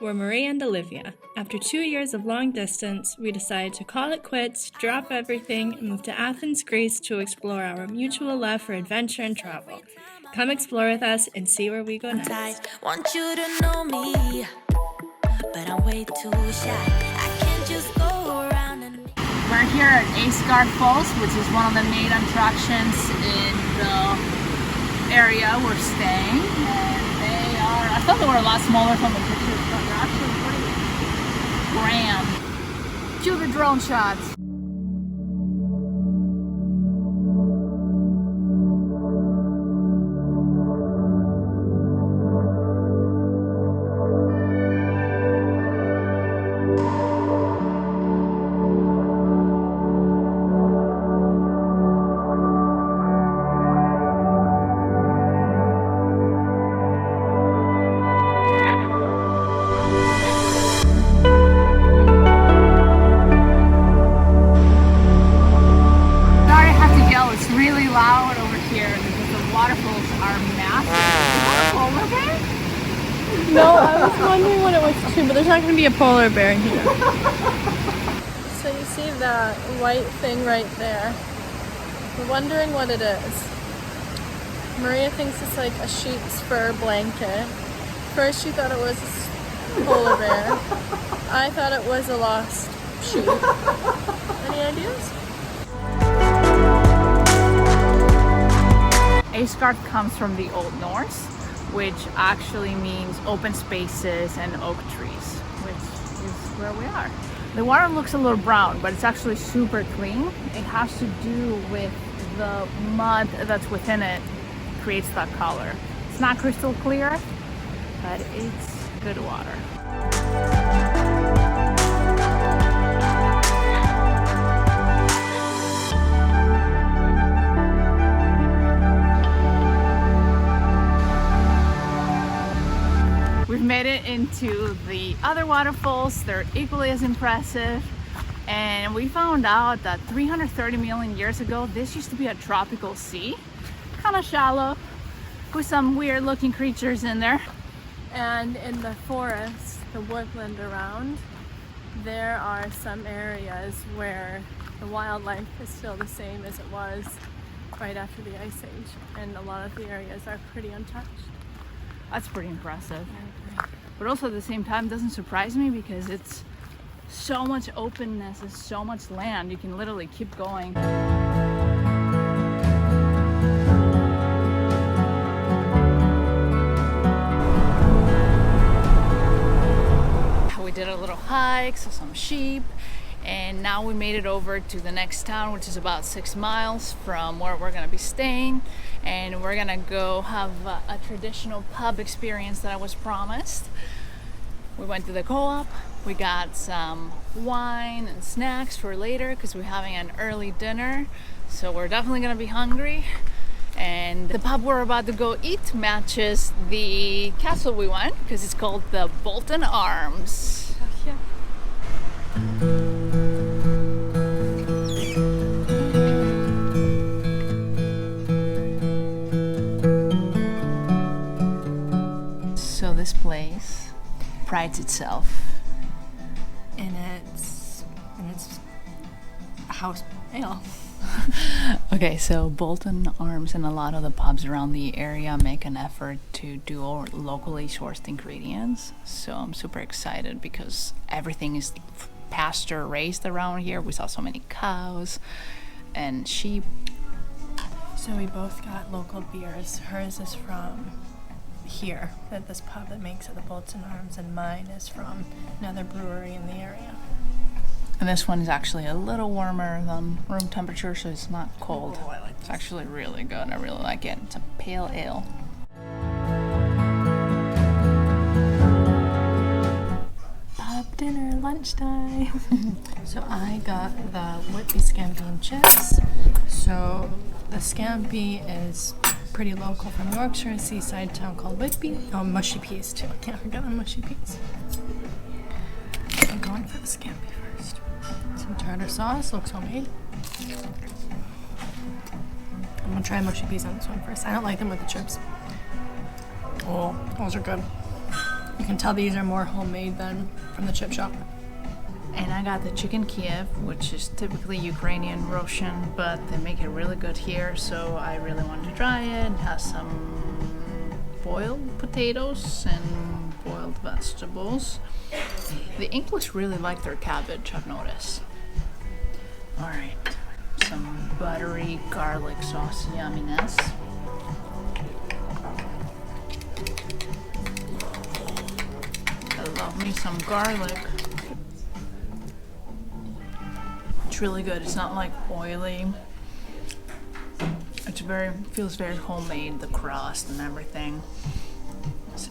We're Maria and Olivia. After 2 years of long distance, we decided to call it quits, drop everything, and move to Athens, Greece to explore our mutual love for adventure and travel. Come explore with us and see where we go next. Want you to know me, but I'm way too shy. I can't just go around and... We're here at Aysgarth Falls, which is one of the main attractions in the area we're staying. And they are, I thought they were a lot smaller from the pictures, but they're actually pretty grand. Cue the drone shots. Loud over here because the waterfalls are massive. Polar bear? No, I was wondering what it was too, but there's not going to be a polar bear here. So you see that white thing right there. We're wondering what it is. Maria thinks it's like a sheep's fur blanket. First she thought it was a polar bear. I thought it was a lost sheep. Any ideas? Aysgarth comes from the Old Norse, which actually means open spaces and oak trees, which is where we are. The water looks a little brown, but it's actually super clean. It has to do with the mud that's within it creates that color. It's not crystal clear, but it's good water. We've made it into the other waterfalls. They're equally as impressive. And we found out that 330 million years ago, this used to be a tropical sea. Kind of shallow, with some weird looking creatures in there. And in the forest, the woodland around, there are some areas where the wildlife is still the same as it was right after the Ice Age. And a lot of the areas are pretty untouched. That's pretty impressive. But also at the same time, doesn't surprise me because it's so much openness, it's so much land. You can literally keep going. We did a little hike, saw some sheep, and now we made it over to the next town, which is about 6 miles from where we're gonna be staying. And we're gonna go have a traditional pub experience that I was promised. We went to the co-op, we got some wine and snacks for later because we're having an early dinner, so we're definitely gonna be hungry. And the pub we're about to go eat matches the castle we went because it's called the Bolton Arms. Yeah. So this place prides itself in its house ale. Okay, so Bolton Arms and a lot of the pubs around the area make an effort to do locally sourced ingredients. So I'm super excited because everything is pasture raised around here. We saw so many cows and sheep. So we both got local beers. Hers is from here at this pub that makes it, the Bolton Arms, and mine is from another brewery in the area. And this one is actually a little warmer than room temperature, so it's not cold. Oh, I like this. It's actually really good. I really like it. It's a pale ale. Pub dinner, lunchtime. So I got the Whitby scampi and chips. So the scampi is pretty local from Yorkshire, a seaside town called Whitby. Oh, mushy peas too. Can't forget the mushy peas. I'm going for the scampi first. Some tartar sauce, looks homemade. I'm gonna try mushy peas on this one first. I don't like them with the chips. Oh, those are good. You can tell these are more homemade than from the chip shop. And I got the chicken Kiev, which is typically Ukrainian Russian, but they make it really good here, so I really wanted to try it. It has some boiled potatoes and boiled vegetables. The English really like their cabbage, I've noticed. Alright, some buttery garlic sauce yumminess. I love me some garlic. It's really good. It's not like oily. Feels very homemade, the crust and everything.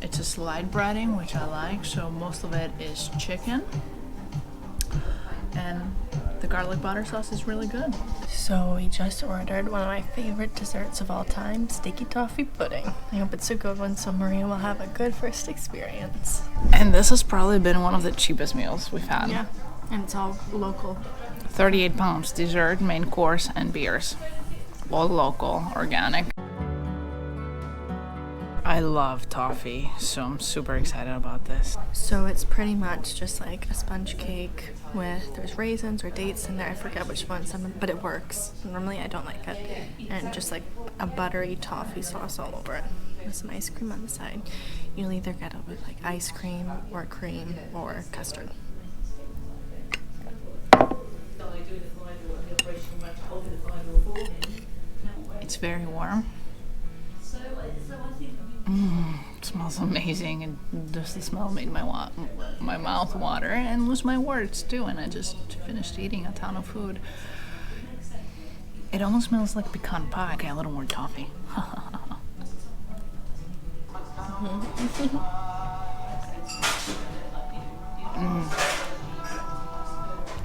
It's a slide breading, which I like, so most of it is chicken. And the garlic butter sauce is really good. So we just ordered one of my favorite desserts of all time, Sticky Toffee Pudding. I hope it's a good one so Maria will have a good first experience. And this has probably been one of the cheapest meals we've had. Yeah, and it's all local. 38 pounds, dessert, main course, and beers. All local, organic. I love toffee, so I'm super excited about this. So it's pretty much just like a sponge cake with, there's raisins or dates in there, I forget which ones, but it works. Normally I don't like it. And just like a buttery toffee sauce all over it with some ice cream on the side. You'll either get it with like ice cream or cream or custard. It's very warm. It smells amazing, and just the smell made my mouth water and lose my words too, and I just finished eating a ton of food. It almost smells like pecan pie. Okay, a little more toffee.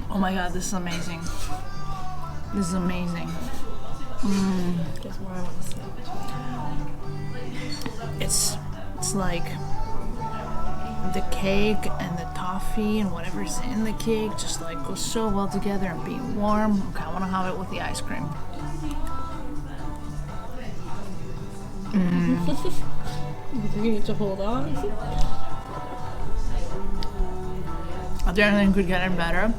Oh my god, this is amazing. This is amazing. It's like the cake and the toffee and whatever's in the cake just like goes so well together and being warm. Okay, I want to have it with the ice cream. You need to hold on. I don't think could get it better,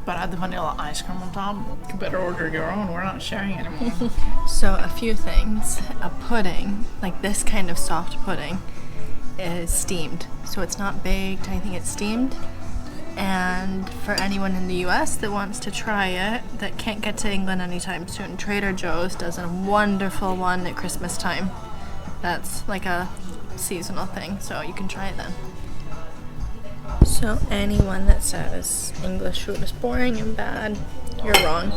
but add the vanilla ice cream on top. You better order your own. We're not sharing anymore. So a few things. A pudding, like this kind of soft pudding, is steamed. So it's not baked, I think it's steamed. And for anyone in the US that wants to try it, that can't get to England anytime soon, Trader Joe's does a wonderful one at Christmas time. That's like a seasonal thing, so you can try it then. So anyone that says English food is boring and bad, you're wrong.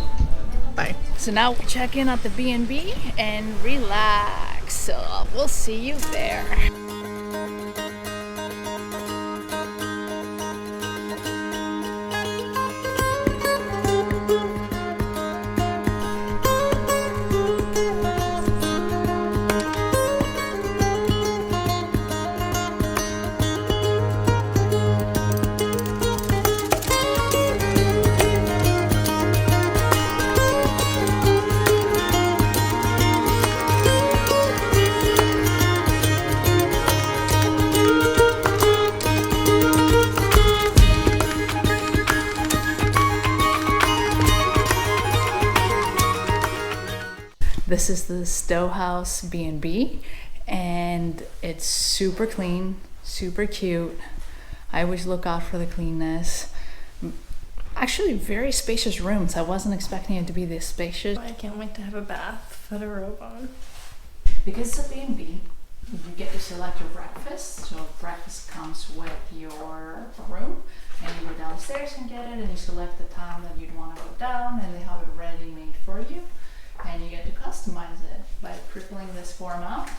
Bye. So now we'll check in at the B&B and relax. So we'll see you there. This is the Stow House B&B, and it's super clean, super cute. I always look out for the cleanness. Actually, very spacious rooms. I wasn't expecting it to be this spacious. I can't wait to have a bath, put a robe on. Because it's a B&B, you get to select your breakfast. So breakfast comes with your room, and you go downstairs and get it, and you select the time that you'd want to go down, and they have it ready made for you. And you get to customize it by crippling this form out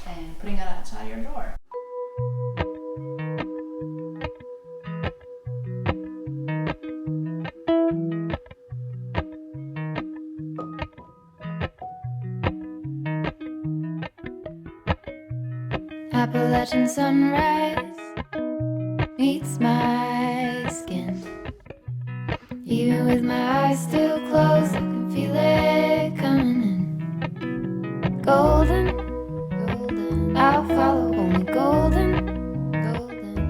and putting it outside your door. Appalachian sunrise meets my skin. Even with my eyes still closed, I can feel it coming in. Golden, golden, I'll follow only golden, golden.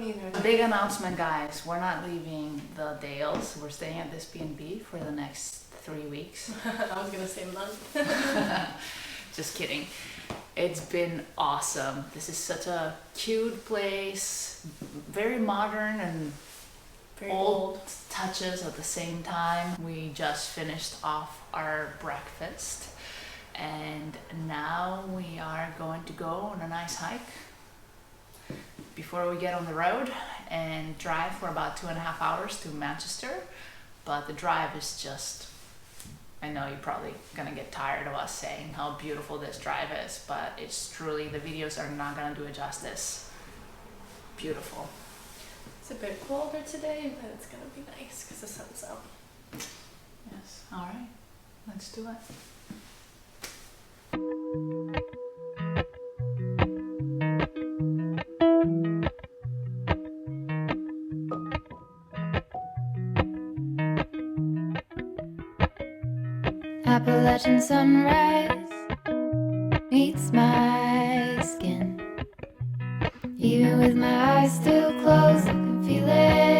don't either. Big announcement, guys. We're not leaving the Dales. We're staying at this B&B for the next 3 weeks. I was gonna say month. Just kidding. It's been awesome. This is such a cute place, very modern and Very old touches at the same time. We just finished off our breakfast and now we are going to go on a nice hike before we get on the road and drive for about 2.5 hours to Manchester. But the drive is just, I know you're probably gonna get tired of us saying how beautiful this drive is, but it's truly, the videos are not gonna do it justice. Beautiful. It's a bit colder today, but it's gonna be nice because the sun's out. Yes, all right, let's do it. Appalachian sunrise meets my skin. Even with my eyes still closed, I can feel it